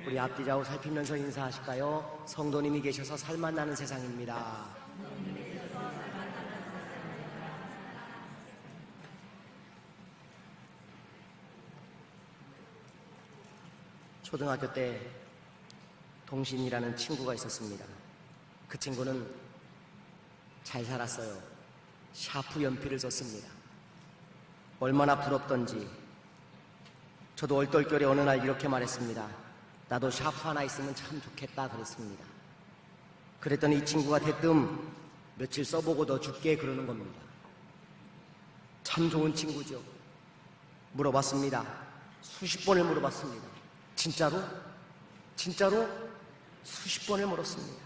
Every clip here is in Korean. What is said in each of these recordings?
우리 앞뒤 좌우 살피면서 인사하실까요? 성도님이 계셔서 살맛 나는 세상입니다. 초등학교 때 동신이라는 친구가 있었습니다. 그 친구는 잘 살았어요. 샤프 연필을 썼습니다. 얼마나 부럽던지 저도 얼떨결에 어느 날 이렇게 말했습니다. 나도 샤프 하나 있으면 참 좋겠다 그랬습니다. 그랬더니 이 친구가 대뜸 며칠 써보고 너 줄게 그러는 겁니다. 참 좋은 친구죠. 물어봤습니다. 수십 번을 물어봤습니다. 진짜로? 진짜로? 수십 번을 물었습니다.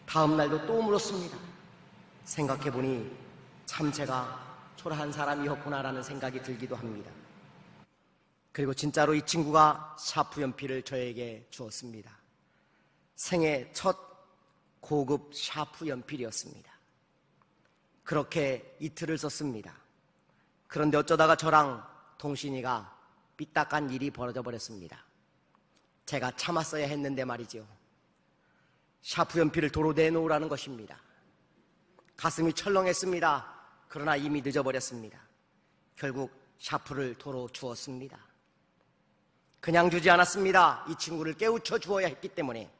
다음 날도 또 물었습니다. 생각해보니 참 제가 초라한 사람이었구나라는 생각이 들기도 합니다. 그리고 진짜로 이 친구가 샤프 연필을 저에게 주었습니다. 생애 첫 고급 샤프 연필이었습니다. 그렇게 이틀을 썼습니다. 그런데 어쩌다가 저랑 동신이가 삐딱한 일이 벌어져 버렸습니다. 제가 참았어야 했는데 말이죠. 샤프 연필을 도로 내놓으라는 것입니다. 가슴이 철렁했습니다. 그러나 이미 늦어버렸습니다. 결국 샤프를 도로 주었습니다. 그냥 주지 않았습니다. 이 친구를 깨우쳐 주어야 했기 때문에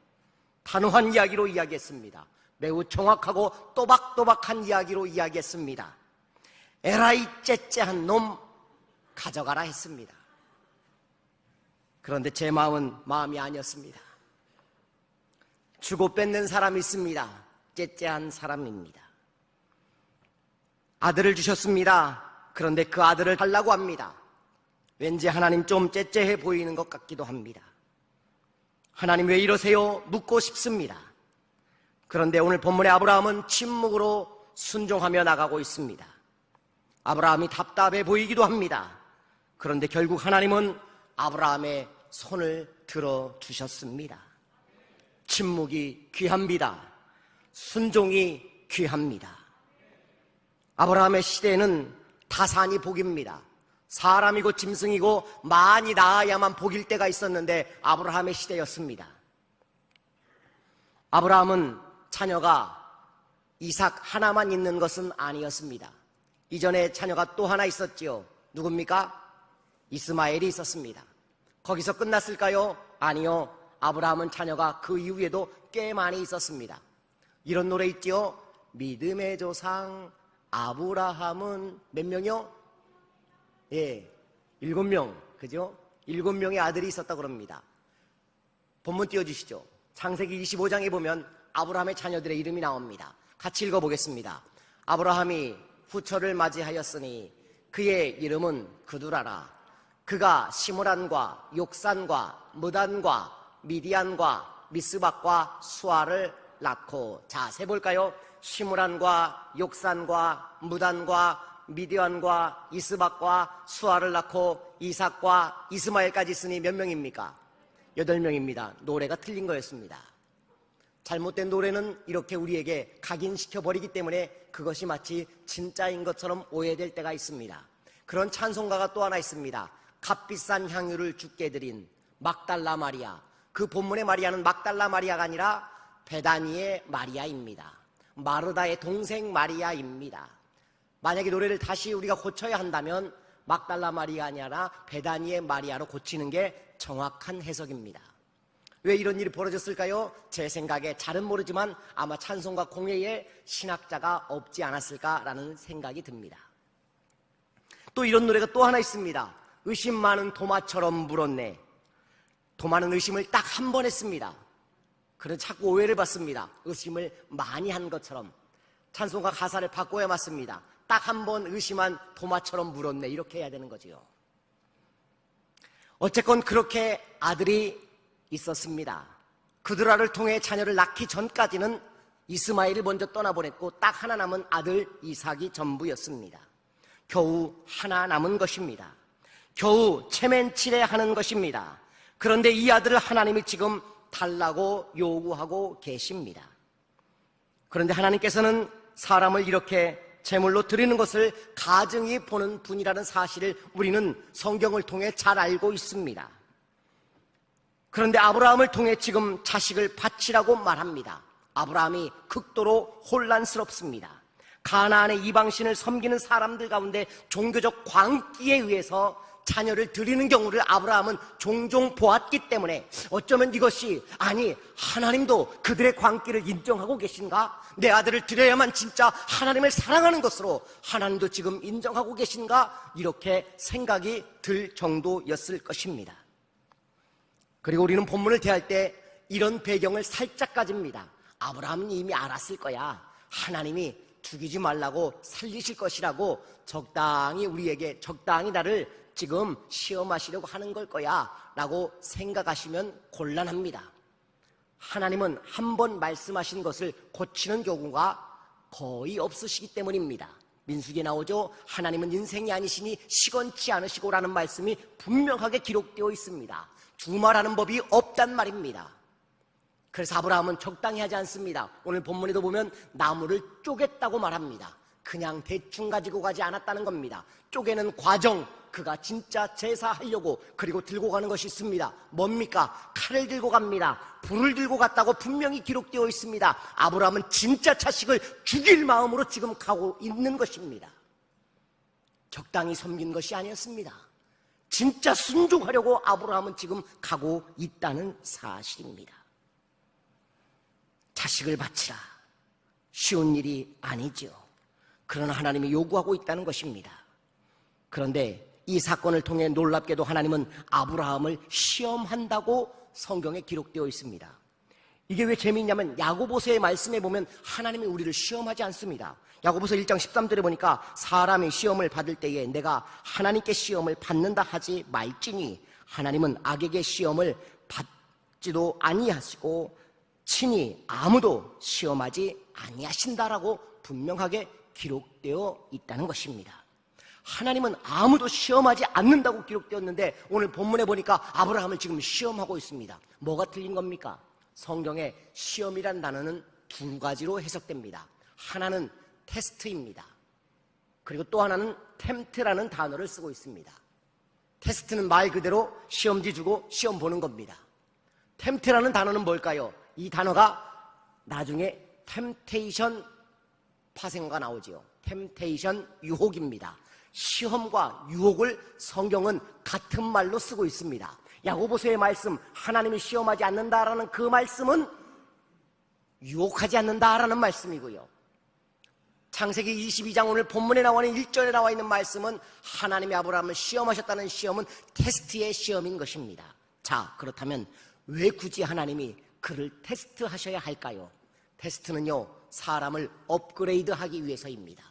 단호한 이야기로 이야기했습니다. 매우 정확하고 또박또박한 이야기로 이야기했습니다. 에라이 째째한 놈 가져가라 했습니다. 그런데 제 마음은 마음이 아니었습니다. 주고 뺏는 사람이 있습니다. 째째한 사람입니다. 아들을 주셨습니다. 그런데 그 아들을 달라고 합니다. 왠지 하나님 좀 째째해 보이는 것 같기도 합니다. 하나님 왜 이러세요? 묻고 싶습니다. 그런데 오늘 본문의 아브라함은 침묵으로 순종하며 나가고 있습니다. 아브라함이 답답해 보이기도 합니다. 그런데 결국 하나님은 아브라함의 손을 들어주셨습니다. 침묵이 귀합니다. 순종이 귀합니다. 아브라함의 시대에는 다산이 복입니다. 사람이고 짐승이고 많이 낳아야만 복일 때가 있었는데 아브라함의 시대였습니다. 아브라함은 자녀가 이삭 하나만 있는 것은 아니었습니다. 이전에 자녀가 또 하나 있었지요. 누굽니까? 이스마엘이 있었습니다. 거기서 끝났을까요? 아니요. 아브라함은 자녀가 그 이후에도 꽤 많이 있었습니다. 이런 노래 있지요. 믿음의 조상 아브라함은 몇 명이요? 예, 7명, 그죠? 7명의 아들이 있었다고 합니다. 본문 띄워주시죠. 창세기 25장에 보면 아브라함의 자녀들의 이름이 나옵니다. 같이 읽어보겠습니다. 아브라함이 후처를 맞이하였으니 그의 이름은 그두라라. 그가 시므란과 욕산과 무단과 미디안과 미스박과 수아를 낳고, 자, 세볼까요? 시므란과 욕산과 무단과 미디안과 이스박과 수아를 낳고 이삭과 이스마엘까지 있으니 몇 명입니까? 8명입니다. 노래가 틀린 거였습니다. 잘못된 노래는 이렇게 우리에게 각인시켜버리기 때문에 그것이 마치 진짜인 것처럼 오해될 때가 있습니다. 그런 찬송가가 또 하나 있습니다. 값비싼 향유를 주께 드린 막달라 마리아. 그 본문의 마리아는 막달라 마리아가 아니라 베다니의 마리아입니다. 마르다의 동생 마리아입니다. 만약에 노래를 다시 우리가 고쳐야 한다면 막달라 마리아가 아니라 베다니의 마리아로 고치는 게 정확한 해석입니다. 왜 이런 일이 벌어졌을까요? 제 생각에 잘은 모르지만 아마 찬송가 공회에 신학자가 없지 않았을까라는 생각이 듭니다. 또 이런 노래가 또 하나 있습니다. 의심 많은 도마처럼 물었네. 도마는 의심을 딱 한 번 했습니다. 그래서 자꾸 오해를 받습니다. 의심을 많이 한 것처럼. 찬송가 가사를 바꿔야 맞습니다. 딱 한 번 의심한 도마처럼 물었네. 이렇게 해야 되는 거지요. 어쨌건 그렇게 아들이 있었습니다. 그드라를 통해 자녀를 낳기 전까지는 이스마엘이 먼저 떠나보냈고 딱 하나 남은 아들 이삭이 전부였습니다. 겨우 하나 남은 것입니다. 겨우 체면치레하는 것입니다. 그런데 이 아들을 하나님이 지금 달라고 요구하고 계십니다. 그런데 하나님께서는 사람을 이렇게 제물로 드리는 것을 가증히 보는 분이라는 사실을 우리는 성경을 통해 잘 알고 있습니다. 그런데 아브라함을 통해 지금 자식을 바치라고 말합니다. 아브라함이 극도로 혼란스럽습니다. 가나안의 이방신을 섬기는 사람들 가운데 종교적 광기에 의해서 자녀를 드리는 경우를 아브라함은 종종 보았기 때문에 어쩌면 이것이 아니 하나님도 그들의 광기를 인정하고 계신가? 내 아들을 드려야만 진짜 하나님을 사랑하는 것으로 하나님도 지금 인정하고 계신가? 이렇게 생각이 들 정도였을 것입니다. 그리고 우리는 본문을 대할 때 이런 배경을 살짝 가집니다. 아브라함은 이미 알았을 거야. 하나님이 죽이지 말라고 살리실 것이라고 적당히 우리에게 적당히 나를 지금 시험하시려고 하는 걸 거야 라고 생각하시면 곤란합니다. 하나님은 한 번 말씀하신 것을 고치는 경우가 거의 없으시기 때문입니다. 민수기에 나오죠. 하나님은 인생이 아니시니 시건치 않으시고 라는 말씀이 분명하게 기록되어 있습니다. 두말하는 법이 없단 말입니다. 그래서 아브라함은 적당히 하지 않습니다. 오늘 본문에도 보면 나무를 쪼갰다고 말합니다. 그냥 대충 가지고 가지 않았다는 겁니다. 쪼개는 과정, 그가 진짜 제사하려고 그리고 들고 가는 것이 있습니다. 뭡니까? 칼을 들고 갑니다. 불을 들고 갔다고 분명히 기록되어 있습니다. 아브라함은 진짜 자식을 죽일 마음으로 지금 가고 있는 것입니다. 적당히 섬긴 것이 아니었습니다. 진짜 순종하려고 아브라함은 지금 가고 있다는 사실입니다. 자식을 바치라. 쉬운 일이 아니죠. 그러나 하나님이 요구하고 있다는 것입니다. 그런데 이 사건을 통해 놀랍게도 하나님은 아브라함을 시험한다고 성경에 기록되어 있습니다. 이게 왜 재미있냐면 야고보서의 말씀에 보면 하나님이 우리를 시험하지 않습니다. 야고보서 1장 13절에 보니까 사람이 시험을 받을 때에 내가 하나님께 시험을 받는다 하지 말지니 하나님은 악에게 시험을 받지도 아니하시고 친히 아무도 시험하지 아니하신다라고 분명하게 기록되어 있다는 것입니다. 하나님은 아무도 시험하지 않는다고 기록되었는데 오늘 본문에 보니까 아브라함을 지금 시험하고 있습니다. 뭐가 틀린 겁니까? 성경에 시험이란 단어는 두 가지로 해석됩니다. 하나는 테스트입니다. 그리고 또 하나는 템트라는 단어를 쓰고 있습니다. 테스트는 말 그대로 시험지 주고 시험 보는 겁니다. 템트라는 단어는 뭘까요? 이 단어가 나중에 템테이션 파생어가 나오지요. 템테이션, 유혹입니다. 시험과 유혹을 성경은 같은 말로 쓰고 있습니다. 야고보서의 말씀, 하나님이 시험하지 않는다라는 그 말씀은 유혹하지 않는다라는 말씀이고요. 창세기 22장 오늘 본문에 나와 있는 1절에 나와 있는 말씀은 하나님이 아브라함을 시험하셨다는 시험은 테스트의 시험인 것입니다. 자, 그렇다면 왜 굳이 하나님이 그를 테스트하셔야 할까요? 테스트는요, 사람을 업그레이드하기 위해서입니다.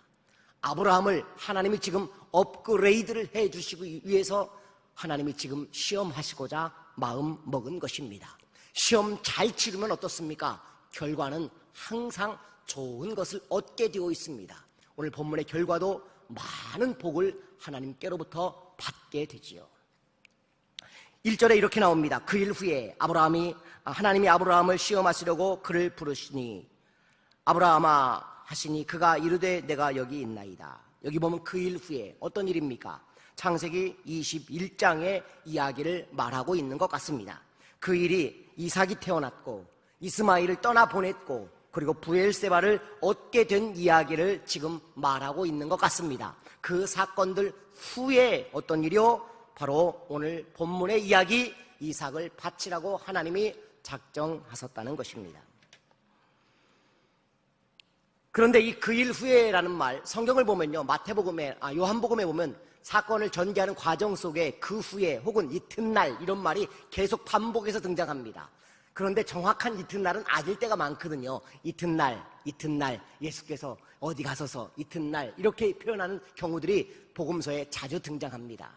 아브라함을 하나님이 지금 업그레이드를 해주시기 위해서 하나님이 지금 시험하시고자 마음 먹은 것입니다. 시험 잘 치르면 어떻습니까? 결과는 항상 좋은 것을 얻게 되어 있습니다. 오늘 본문의 결과도 많은 복을 하나님께로부터 받게 되지요. 1절에 이렇게 나옵니다. 그 일 후에 하나님이 아브라함을 시험하시려고 그를 부르시니 아브라함아 하시니 그가 이르되 내가 여기 있나이다. 여기 보면 그 일 후에 어떤 일입니까? 창세기 21장의 이야기를 말하고 있는 것 같습니다. 그 일이 이삭이 태어났고 이스마엘을 떠나보냈고 그리고 브엘세바를 얻게 된 이야기를 지금 말하고 있는 것 같습니다. 그 사건들 후에 어떤 일이요? 바로 오늘 본문의 이야기, 이삭을 바치라고 하나님이 작정하셨다는 것입니다. 그런데 이 그 일 후에라는 말, 성경을 보면요, 요한복음에 보면 사건을 전개하는 과정 속에 그 후에 혹은 이튿날 이런 말이 계속 반복해서 등장합니다. 그런데 정확한 이튿날은 아닐 때가 많거든요. 이튿날 예수께서 어디 가서서 이튿날 이렇게 표현하는 경우들이 복음서에 자주 등장합니다.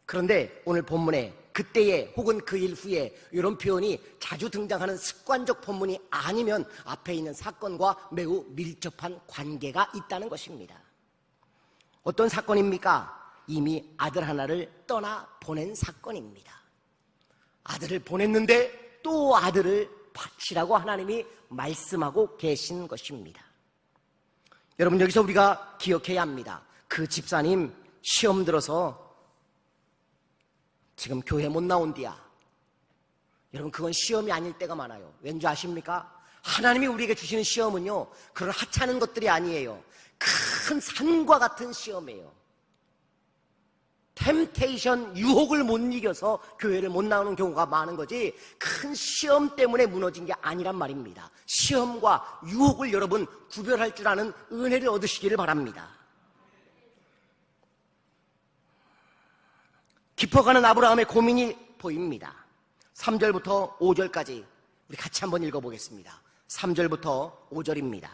그런데 오늘 본문에 그때에 혹은 그 일 후에 이런 표현이 자주 등장하는 습관적 본문이 아니면 앞에 있는 사건과 매우 밀접한 관계가 있다는 것입니다. 어떤 사건입니까? 이미 아들 하나를 떠나 보낸 사건입니다. 아들을 보냈는데 또 아들을 바치라고 하나님이 말씀하고 계신 것입니다. 여러분, 여기서 우리가 기억해야 합니다. 그 집사님 시험 들어서 지금 교회 못 나온디야. 여러분, 그건 시험이 아닐 때가 많아요. 왠지 아십니까? 하나님이 우리에게 주시는 시험은요, 그런 하찮은 것들이 아니에요. 큰 산과 같은 시험이에요. 템테이션, 유혹을 못 이겨서 교회를 못 나오는 경우가 많은 거지, 큰 시험 때문에 무너진 게 아니란 말입니다. 시험과 유혹을 여러분 구별할 줄 아는 은혜를 얻으시기를 바랍니다. 깊어가는 아브라함의 고민이 보입니다. 3절부터 5절까지 우리 같이 한번 읽어보겠습니다. 3절부터 5절입니다.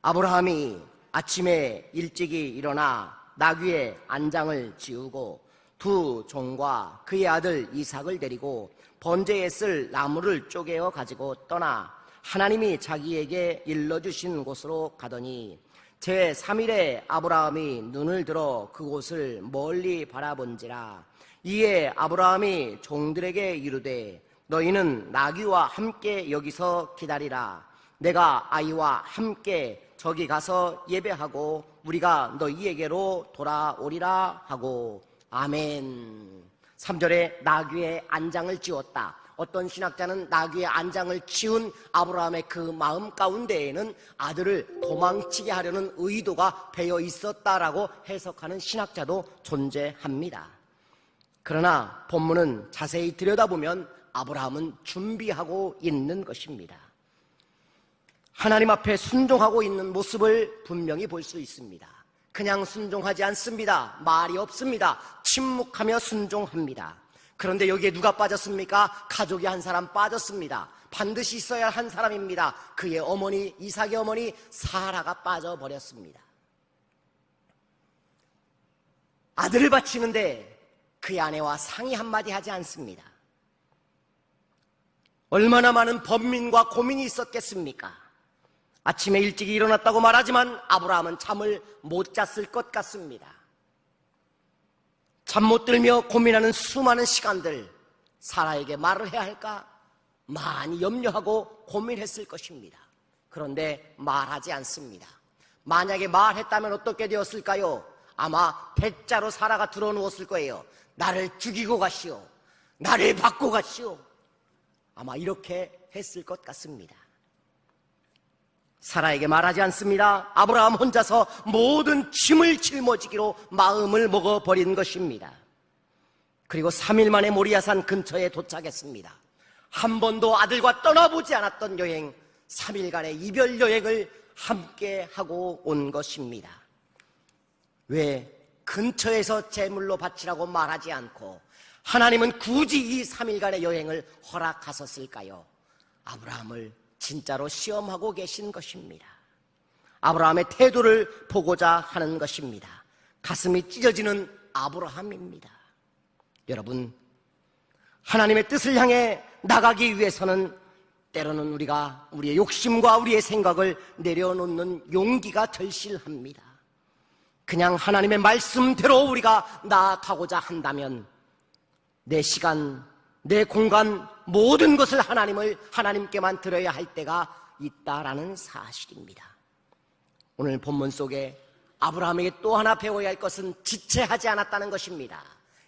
아브라함이 아침에 일찍이 일어나 나귀의 안장을 지우고 두 종과 그의 아들 이삭을 데리고 번제에 쓸 나무를 쪼개어 가지고 떠나 하나님이 자기에게 일러주신 곳으로 가더니 제3일에 아브라함이 눈을 들어 그곳을 멀리 바라본지라. 이에 아브라함이 종들에게 이르되 너희는 나귀와 함께 여기서 기다리라. 내가 아이와 함께 저기 가서 예배하고 우리가 너희에게로 돌아오리라 하고. 아멘. 3절에 나귀의 안장을 지웠다. 어떤 신학자는 나귀의 안장을 지운 아브라함의 그 마음 가운데에는 아들을 도망치게 하려는 의도가 배어 있었다라고 해석하는 신학자도 존재합니다. 그러나 본문은 자세히 들여다보면 아브라함은 준비하고 있는 것입니다. 하나님 앞에 순종하고 있는 모습을 분명히 볼 수 있습니다. 그냥 순종하지 않습니다. 말이 없습니다. 침묵하며 순종합니다. 그런데 여기에 누가 빠졌습니까? 가족이 한 사람 빠졌습니다. 반드시 있어야 할 한 사람입니다. 그의 어머니, 이삭의 어머니 사라가 빠져버렸습니다. 아들을 바치는데 그의 아내와 상의 한마디 하지 않습니다. 얼마나 많은 번민과 고민이 있었겠습니까? 아침에 일찍 일어났다고 말하지만 아브라함은 잠을 못 잤을 것 같습니다. 잠 못 들며 고민하는 수많은 시간들, 사라에게 말을 해야 할까? 많이 염려하고 고민했을 것입니다. 그런데 말하지 않습니다. 만약에 말했다면 어떻게 되었을까요? 아마 배짜로 사라가 들어누웠을 거예요. 나를 죽이고 가시오. 나를 받고 가시오. 아마 이렇게 했을 것 같습니다. 사라에게 말하지 않습니다. 아브라함 혼자서 모든 짐을 짊어지기로 마음을 먹어버린 것입니다. 그리고 3일 만에 모리아산 근처에 도착했습니다. 한 번도 아들과 떠나보지 않았던 여행, 3일간의 이별 여행을 함께 하고 온 것입니다. 왜 근처에서 제물로 바치라고 말하지 않고 하나님은 굳이 이 3일간의 여행을 허락하셨을까요? 아브라함을 진짜로 시험하고 계신 것입니다. 아브라함의 태도를 보고자 하는 것입니다. 가슴이 찢어지는 아브라함입니다. 여러분, 하나님의 뜻을 향해 나가기 위해서는 때로는 우리가 우리의 욕심과 우리의 생각을 내려놓는 용기가 절실합니다. 그냥 하나님의 말씀대로 우리가 나아가고자 한다면 내 시간, 내 공간, 모든 것을 하나님께만 드려야 할 때가 있다라는 사실입니다. 오늘 본문 속에 아브라함에게 또 하나 배워야 할 것은 지체하지 않았다는 것입니다.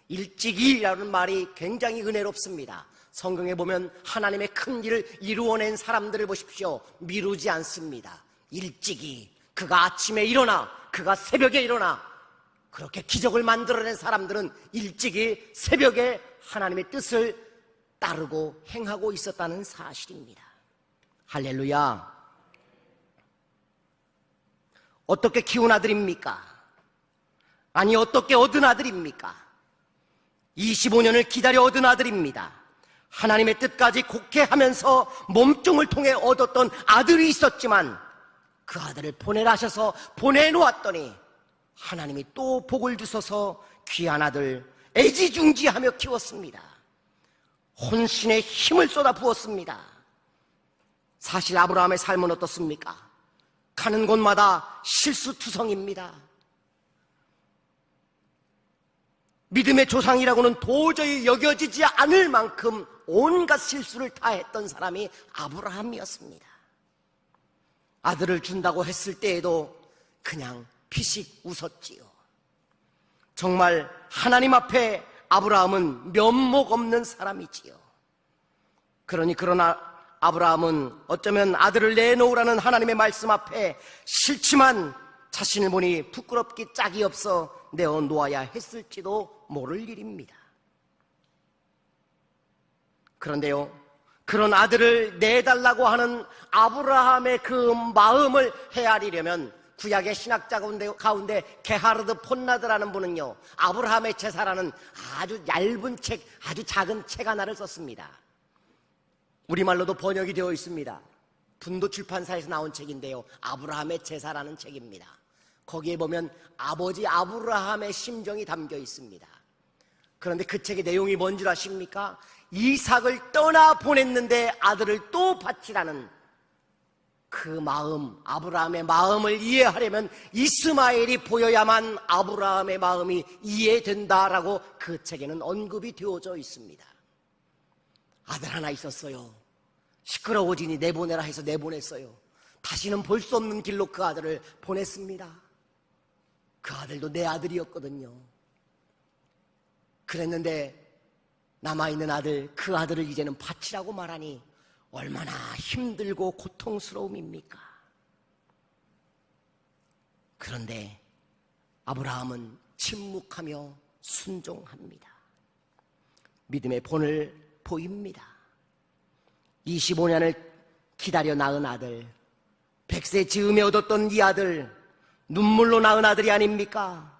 일찍이라는 말이 굉장히 은혜롭습니다. 성경에 보면 하나님의 큰 일을 이루어낸 사람들을 보십시오. 미루지 않습니다. 일찍이, 그가 아침에 일어나, 그가 새벽에 일어나, 그렇게 기적을 만들어낸 사람들은 일찍이 새벽에 하나님의 뜻을 따르고 행하고 있었다는 사실입니다. 할렐루야. 어떻게 키운 아들입니까? 아니, 어떻게 얻은 아들입니까? 25년을 기다려 얻은 아들입니다. 하나님의 뜻까지 곡해하면서 몸종을 통해 얻었던 아들이 있었지만 그 아들을 보내라 하셔서 보내놓았더니 하나님이 또 복을 주셔서 귀한 아들 애지중지하며 키웠습니다. 혼신의 힘을 쏟아 부었습니다. 사실 아브라함의 삶은 어떻습니까? 가는 곳마다 실수투성입니다. 믿음의 조상이라고는 도저히 여겨지지 않을 만큼 온갖 실수를 다 했던 사람이 아브라함이었습니다. 아들을 준다고 했을 때에도 그냥 피식 웃었지요. 정말 하나님 앞에 아브라함은 면목 없는 사람이지요. 그러나 아브라함은 어쩌면 아들을 내놓으라는 하나님의 말씀 앞에 싫지만 자신을 보니 부끄럽기 짝이 없어 내어놓아야 했을지도 모를 일입니다. 그런데요, 그런 아들을 내달라고 하는 아브라함의 그 마음을 헤아리려면 구약의 신학자 가운데 게하르드 폰라드라는 분은요, 아브라함의 제사라는 아주 얇은 책, 아주 작은 책 하나를 썼습니다. 우리말로도 번역이 되어 있습니다. 분도 출판사에서 나온 책인데요, 아브라함의 제사라는 책입니다. 거기에 보면 아버지 아브라함의 심정이 담겨 있습니다. 그런데 그 책의 내용이 뭔 줄 아십니까? 이삭을 떠나 보냈는데 아들을 또 바치라는 그 마음, 아브라함의 마음을 이해하려면 이스마엘이 보여야만 아브라함의 마음이 이해된다라고 그 책에는 언급이 되어져 있습니다. 아들 하나 있었어요. 시끄러워지니 내보내라 해서 내보냈어요. 다시는 볼 수 없는 길로 그 아들을 보냈습니다. 그 아들도 내 아들이었거든요. 그랬는데 남아있는 아들, 그 아들을 이제는 바치라고 말하니 얼마나 힘들고 고통스러움입니까? 그런데 아브라함은 침묵하며 순종합니다. 믿음의 본을 보입니다. 25년을 기다려 낳은 아들, 100세 즈음에 얻었던 이 아들, 눈물로 낳은 아들이 아닙니까?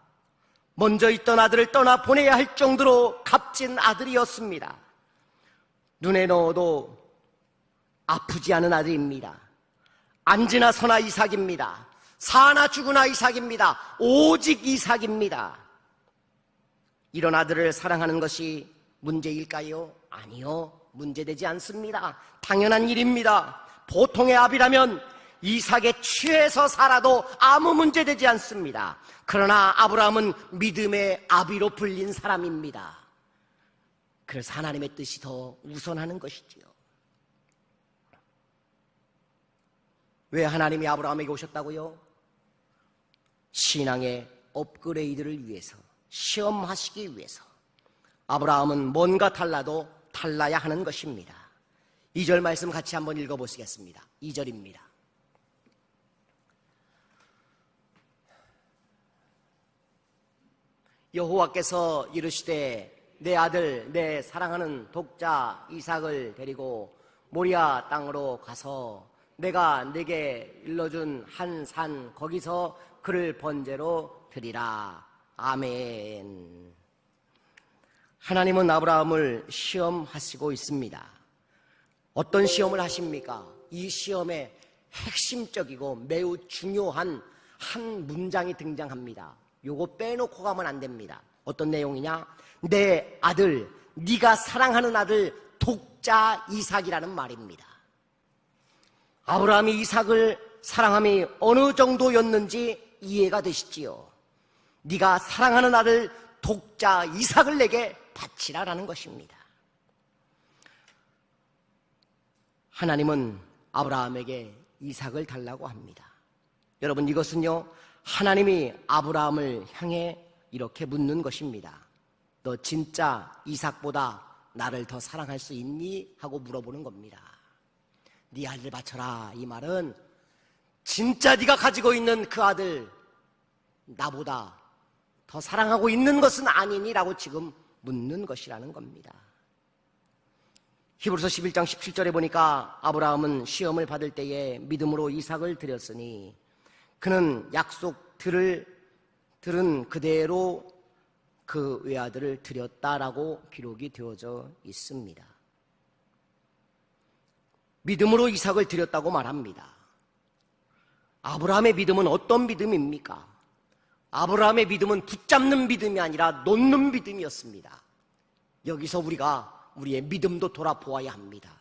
먼저 있던 아들을 떠나 보내야 할 정도로 값진 아들이었습니다. 눈에 넣어도 아프지 않은 아들입니다. 앉으나 서나 이삭입니다. 사나 죽으나 이삭입니다. 오직 이삭입니다. 이런 아들을 사랑하는 것이 문제일까요? 아니요, 문제되지 않습니다. 당연한 일입니다. 보통의 아비라면 이삭에 취해서 살아도 아무 문제되지 않습니다. 그러나 아브라함은 믿음의 아비로 불린 사람입니다. 그래서 하나님의 뜻이 더 우선하는 것이지요. 왜 하나님이 아브라함에게 오셨다고요? 신앙의 업그레이드를 위해서, 시험하시기 위해서. 아브라함은 뭔가 달라도 달라야 하는 것입니다. 2절 말씀 같이 한번 읽어보시겠습니다. 2절입니다. 여호와께서 이르시되 내 아들 내 사랑하는 독자 이삭을 데리고 모리아 땅으로 가서 내가 네게 일러준 한 산 거기서 그를 번제로 드리라. 아멘. 하나님은 아브라함을 시험하시고 있습니다. 어떤 시험을 하십니까? 이 시험의 핵심적이고 매우 중요한 한 문장이 등장합니다. 요거 빼놓고 가면 안 됩니다. 어떤 내용이냐? 내 아들, 네가 사랑하는 아들 독자 이삭이라는 말입니다. 아브라함이 이삭을 사랑함이 어느 정도였는지 이해가 되시지요? 네가 사랑하는 아들 독자 이삭을 내게 바치라라는 것입니다. 하나님은 아브라함에게 이삭을 달라고 합니다. 여러분, 이것은요, 하나님이 아브라함을 향해 이렇게 묻는 것입니다. 너 진짜 이삭보다 나를 더 사랑할 수 있니? 하고 물어보는 겁니다. 네 아들 바쳐라. 이 말은 진짜 네가 가지고 있는 그 아들 나보다 더 사랑하고 있는 것은 아니니? 라고 지금 묻는 것이라는 겁니다. 히브리서 11장 17절에 보니까 아브라함은 시험을 받을 때에 믿음으로 이삭을 드렸으니 그는 약속 들은 그대로 그 외아들을 드렸다라고 기록이 되어져 있습니다. 믿음으로 이삭을 드렸다고 말합니다. 아브라함의 믿음은 어떤 믿음입니까? 아브라함의 믿음은 붙잡는 믿음이 아니라 놓는 믿음이었습니다. 여기서 우리가 우리의 믿음도 돌아보아야 합니다.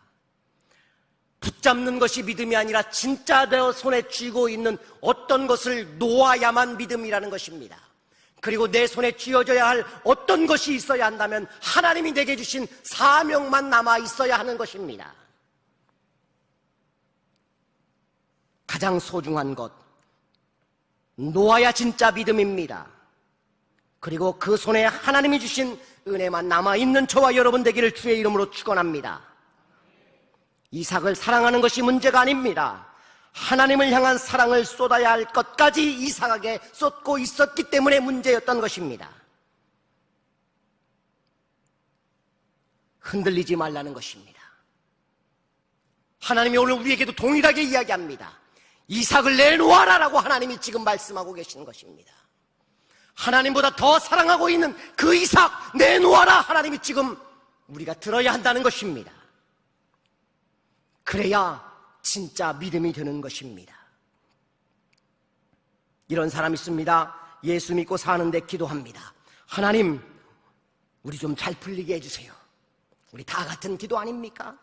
붙잡는 것이 믿음이 아니라 진짜 내 손에 쥐고 있는 어떤 것을 놓아야만 믿음이라는 것입니다. 그리고 내 손에 쥐어져야 할 어떤 것이 있어야 한다면 하나님이 내게 주신 사명만 남아 있어야 하는 것입니다. 가장 소중한 것, 놓아야 진짜 믿음입니다. 그리고 그 손에 하나님이 주신 은혜만 남아있는 저와 여러분 되기를 주의 이름으로 축원합니다. 이삭을 사랑하는 것이 문제가 아닙니다. 하나님을 향한 사랑을 쏟아야 할 것까지 이삭에게 쏟고 있었기 때문에 문제였던 것입니다. 흔들리지 말라는 것입니다. 하나님이 오늘 우리에게도 동일하게 이야기합니다. 이삭을 내놓아라 라고 하나님이 지금 말씀하고 계시는 것입니다. 하나님보다 더 사랑하고 있는 그 이삭 내놓아라, 하나님이 지금 우리가 들어야 한다는 것입니다. 그래야 진짜 믿음이 되는 것입니다. 이런 사람 있습니다. 예수 믿고 사는데 기도합니다. 하나님, 우리 좀 잘 풀리게 해주세요. 우리 다 같은 기도 아닙니까?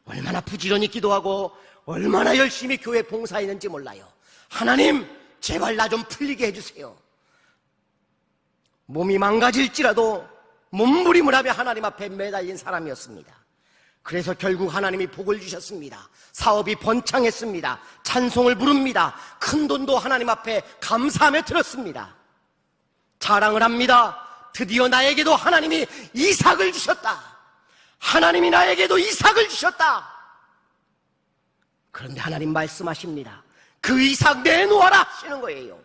얼마나 부지런히 기도하고 얼마나 열심히 교회 봉사했는지 몰라요. 하나님, 제발 나 좀 풀리게 해주세요. 몸이 망가질지라도 몸부림을 하며 하나님 앞에 매달린 사람이었습니다. 그래서 결국 하나님이 복을 주셨습니다. 사업이 번창했습니다. 찬송을 부릅니다. 큰 돈도 하나님 앞에 감사하며 들었습니다. 자랑을 합니다. 드디어 나에게도 하나님이 이삭을 주셨다. 하나님이 나에게도 이삭을 주셨다. 그런데 하나님 말씀하십니다. 그 이삭 내놓아라 하시는 거예요.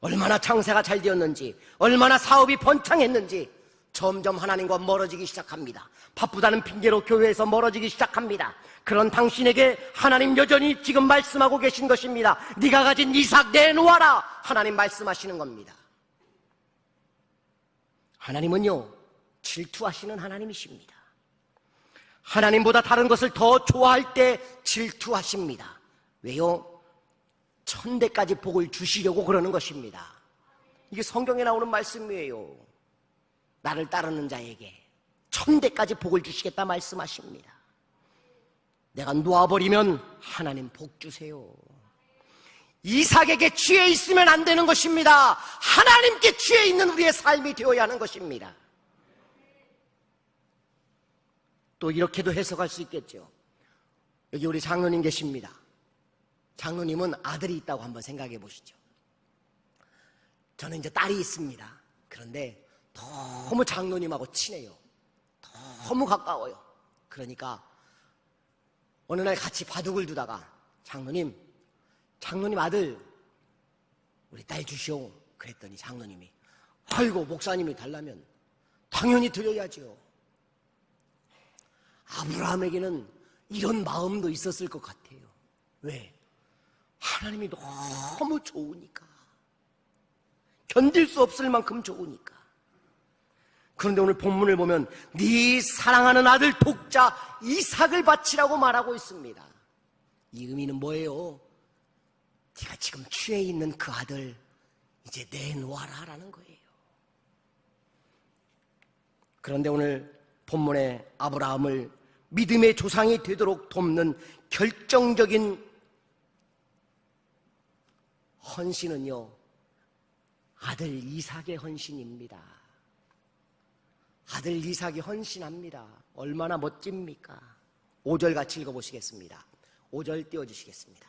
얼마나 장사가 잘 되었는지, 얼마나 사업이 번창했는지 점점 하나님과 멀어지기 시작합니다. 바쁘다는 핑계로 교회에서 멀어지기 시작합니다. 그런 당신에게 하나님 여전히 지금 말씀하고 계신 것입니다. 네가 가진 이삭 내놓아라, 하나님 말씀하시는 겁니다. 하나님은요, 질투하시는 하나님이십니다. 하나님보다 다른 것을 더 좋아할 때 질투하십니다. 왜요? 천대까지 복을 주시려고 그러는 것입니다. 이게 성경에 나오는 말씀이에요. 나를 따르는 자에게 천대까지 복을 주시겠다 말씀하십니다. 내가 놓아버리면 하나님 복 주세요. 이삭에게 취해 있으면 안 되는 것입니다. 하나님께 취해 있는 우리의 삶이 되어야 하는 것입니다. 또 이렇게도 해석할 수 있겠죠. 여기 우리 장로님 계십니다. 장로님은 아들이 있다고 한번 생각해 보시죠. 저는 이제 딸이 있습니다. 그런데 너무 장로님하고 친해요. 너무 가까워요. 그러니까 어느 날 같이 바둑을 두다가 장로님 아들 우리 딸 주시오 그랬더니 장로님이 아이고 목사님이 달라면 당연히 드려야죠. 아브라함에게는 이런 마음도 있었을 것 같아요. 왜? 하나님이 너무 좋으니까, 견딜 수 없을 만큼 좋으니까. 그런데 오늘 본문을 보면 네 사랑하는 아들 독자 이삭을 바치라고 말하고 있습니다. 이 의미는 뭐예요? 네가 지금 취해 있는 그 아들 이제 내놓아라 라는 거예요. 그런데 오늘 본문에 아브라함을 믿음의 조상이 되도록 돕는 결정적인 헌신은요, 아들 이삭의 헌신입니다. 아들 이삭이 헌신합니다. 얼마나 멋집니까? 5절 같이 읽어보시겠습니다. 5절 띄워주시겠습니다.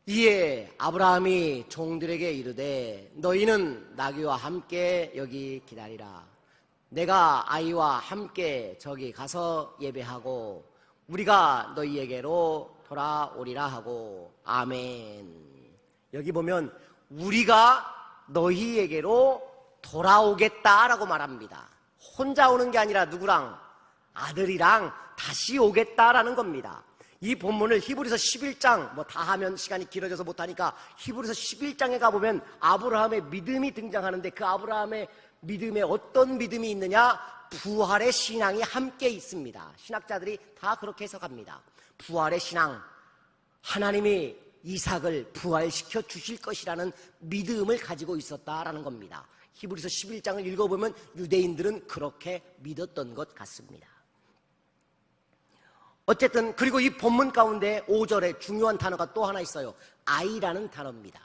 이에 아브라함이 종들에게 이르되 너희는 나귀와 함께 여기 기다리라. 내가 아이와 함께 저기 가서 예배하고 우리가 너희에게로 돌아오리라 하고. 아멘. 여기 보면 우리가 너희에게로 돌아오겠다라고 말합니다. 혼자 오는 게 아니라 누구랑? 아들이랑 다시 오겠다라는 겁니다. 이 본문을 히브리서 11장 다 하면 시간이 길어져서 못하니까 히브리서 11장에 가보면 아브라함의 믿음이 등장하는데 그 아브라함의 믿음에 어떤 믿음이 있느냐? 부활의 신앙이 함께 있습니다. 신학자들이 다 그렇게 해석합니다. 부활의 신앙, 하나님이 이삭을 부활시켜 주실 것이라는 믿음을 가지고 있었다라는 겁니다. 히브리서 11장을 읽어보면 유대인들은 그렇게 믿었던 것 같습니다. 어쨌든 그리고 이 본문 가운데 5절에 중요한 단어가 또 하나 있어요. 아이라는 단어입니다.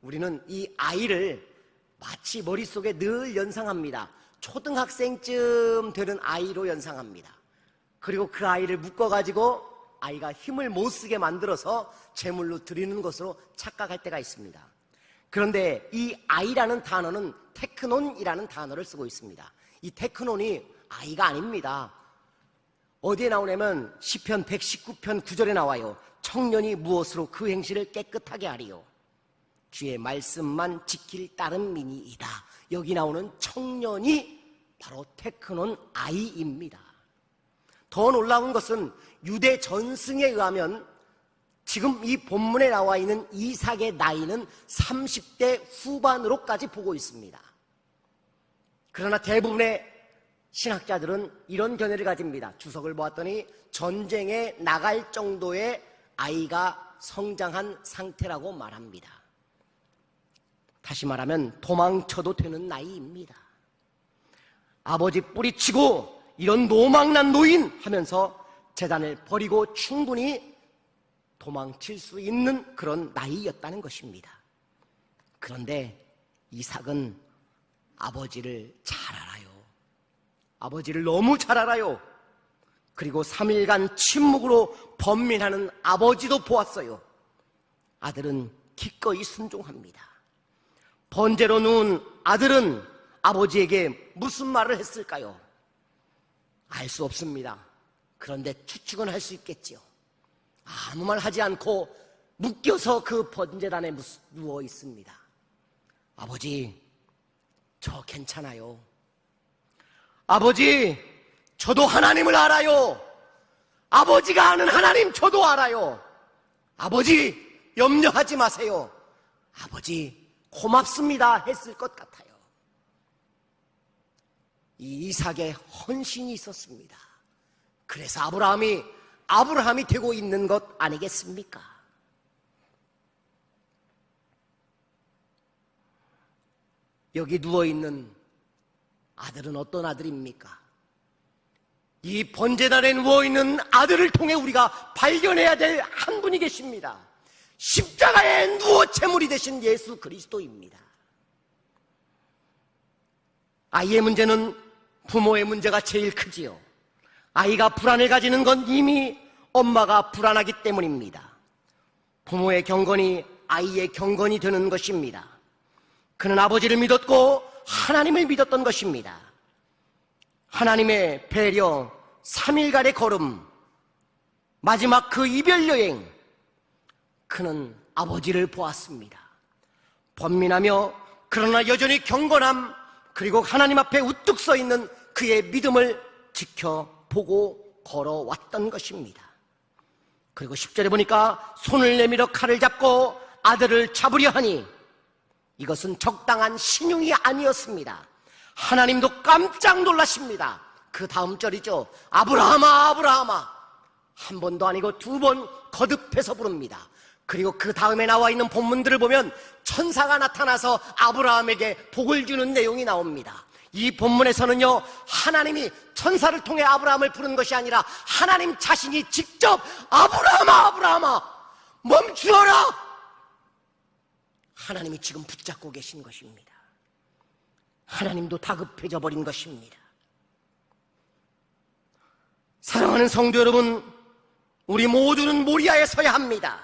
우리는 이 아이를 마치 머릿속에 늘 연상합니다. 초등학생쯤 되는 아이로 연상합니다. 그리고 그 아이를 묶어가지고 아이가 힘을 못 쓰게 만들어서 제물로 드리는 것으로 착각할 때가 있습니다. 그런데 이 아이라는 단어는 테크논이라는 단어를 쓰고 있습니다. 이 테크논이 아이가 아닙니다. 어디에 나오냐면 시편 119편 9절에 나와요. 청년이 무엇으로 그 행실을 깨끗하게 하리요? 주의 말씀만 지킬 따른 민이이다. 여기 나오는 청년이 바로 테크논 아이입니다. 더 놀라운 것은 유대 전승에 의하면 지금 이 본문에 나와 있는 이삭의 나이는 30대 후반으로까지 보고 있습니다. 그러나 대부분의 신학자들은 이런 견해를 가집니다. 주석을 보았더니 전쟁에 나갈 정도의 아이가 성장한 상태라고 말합니다. 다시 말하면 도망쳐도 되는 나이입니다. 아버지 뿌리치고 이런 노망난 노인 하면서 재단을 버리고 충분히 도망칠 수 있는 그런 나이였다는 것입니다. 그런데 이삭은 아버지를 잘 알아요. 아버지를 너무 잘 알아요. 그리고 3일간 침묵으로 번민하는 아버지도 보았어요. 아들은 기꺼이 순종합니다. 번제로 누운 아들은 아버지에게 무슨 말을 했을까요? 알 수 없습니다. 그런데 추측은 할 수 있겠지요. 아무 말 하지 않고 묶여서 그 번제단에 누워 있습니다. 아버지, 저 괜찮아요. 아버지, 저도 하나님을 알아요. 아버지가 아는 하나님 저도 알아요. 아버지, 염려하지 마세요. 아버지, 고맙습니다 했을 것 같아요. 이 이삭의 헌신이 있었습니다. 그래서 아브라함이 되고 있는 것 아니겠습니까? 여기 누워있는 아들은 어떤 아들입니까? 이 번제단에 누워있는 아들을 통해 우리가 발견해야 될 한 분이 계십니다. 십자가에 누워 제물이 되신 예수 그리스도입니다. 아이의 문제는 부모의 문제가 제일 크지요. 아이가 불안을 가지는 건 이미 엄마가 불안하기 때문입니다. 부모의 경건이 아이의 경건이 되는 것입니다. 그는 아버지를 믿었고 하나님을 믿었던 것입니다. 하나님의 배려, 3일간의 걸음, 마지막 그 이별 여행, 그는 아버지를 보았습니다. 번민하며 그러나 여전히 경건함, 그리고 하나님 앞에 우뚝 서 있는 그의 믿음을 지켜보고 걸어왔던 것입니다. 그리고 10절에 보니까 손을 내밀어 칼을 잡고 아들을 잡으려 하니 이것은 적당한 신용이 아니었습니다. 하나님도 깜짝 놀라십니다. 그 다음 절이죠. 아브라함아, 아브라함아. 한 번도 아니고 두 번 거듭해서 부릅니다. 그리고 그 다음에 나와 있는 본문들을 보면 천사가 나타나서 아브라함에게 복을 주는 내용이 나옵니다. 이 본문에서는요, 하나님이 천사를 통해 아브라함을 부른 것이 아니라 하나님 자신이 직접 아브라함아, 아브라함아, 멈추어라! 하나님이 지금 붙잡고 계신 것입니다. 하나님도 다급해져 버린 것입니다. 사랑하는 성도 여러분, 우리 모두는 모리아에 서야 합니다.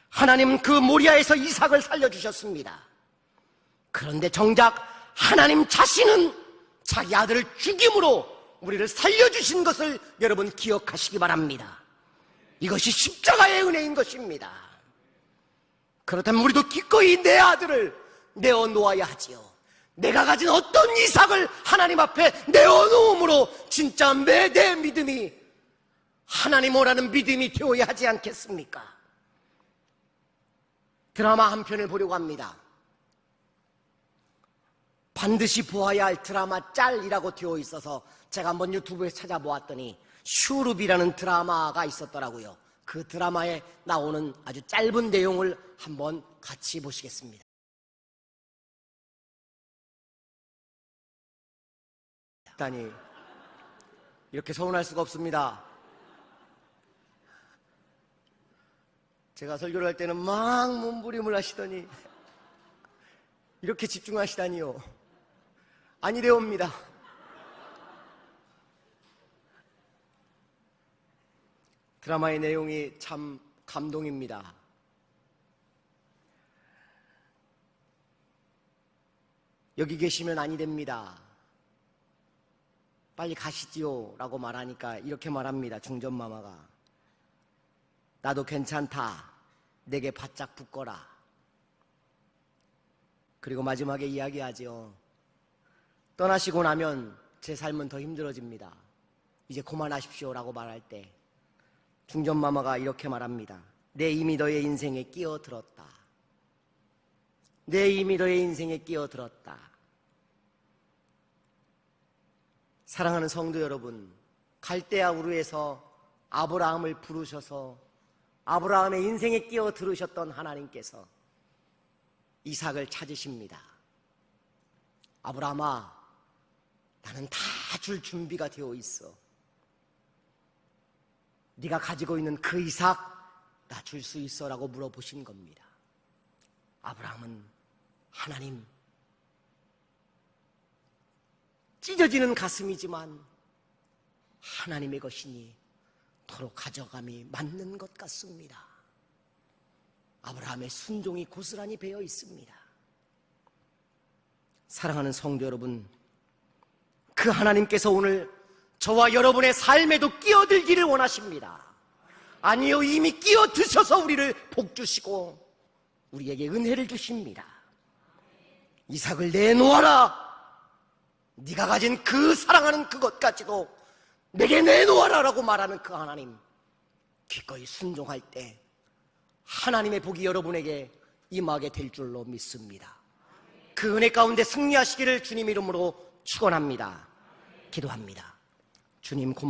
하나님은 그 모리아에서 이삭을 살려주셨습니다. 그런데 정작 하나님 자신은 자기 아들을 죽임으로 우리를 살려주신 것을 여러분 기억하시기 바랍니다. 이것이 십자가의 은혜인 것입니다. 그렇다면 우리도 기꺼이 내 아들을 내어놓아야 하지요. 내가 가진 어떤 이삭을 하나님 앞에 내어놓음으로 진짜 내 믿음이 하나님 오라는 믿음이 되어야 하지 않겠습니까? 드라마 한 편을 보려고 합니다. 반드시 보아야 할 드라마 짤이라고 되어 있어서 제가 한번 유튜브에 찾아보았더니 슈룹이라는 드라마가 있었더라고요. 그 드라마에 나오는 아주 짧은 내용을 한번 같이 보시겠습니다. 다니 이렇게 서운할 수가 없습니다. 제가 설교를 할 때는 막 몸부림을 하시더니 이렇게 집중하시다니요. 아니래옵니다. 드라마의 내용이 참 감동입니다. 여기 계시면 아니 됩니다. 빨리 가시지요 라고 말하니까 이렇게 말합니다. 중전마마가. 나도 괜찮다. 내게 바짝 붙거라. 그리고 마지막에 이야기하죠. 떠나시고 나면 제 삶은 더 힘들어집니다. 이제 그만하십시오 라고 말할 때 중전마마가 이렇게 말합니다. 내 이미 너의 인생에 끼어들었다. 내 이미 너의 인생에 끼어들었다. 사랑하는 성도 여러분, 갈대아 우르에서 아브라함을 부르셔서 아브라함의 인생에 끼어들으셨던 하나님께서 이삭을 찾으십니다. 아브라함아, 나는 다 줄 준비가 되어 있어. 네가 가지고 있는 그 이삭 나 줄 수 있어 라고 물어보신 겁니다. 아브라함은 하나님, 찢어지는 가슴이지만 하나님의 것이니 도로 가져감이 맞는 것 같습니다. 아브라함의 순종이 고스란히 배어 있습니다. 사랑하는 성도 여러분, 그 하나님께서 오늘 저와 여러분의 삶에도 끼어들기를 원하십니다. 아니요, 이미 끼어드셔서 우리를 복주시고 우리에게 은혜를 주십니다. 이삭을 내놓아라. 네가 가진 그 사랑하는 그것까지도 내게 내놓아라 라고 말하는 그 하나님, 기꺼이 순종할 때 하나님의 복이 여러분에게 임하게 될 줄로 믿습니다. 그 은혜 가운데 승리하시기를 주님 이름으로 축원합니다. 기도합니다. 주님 고맙습니다.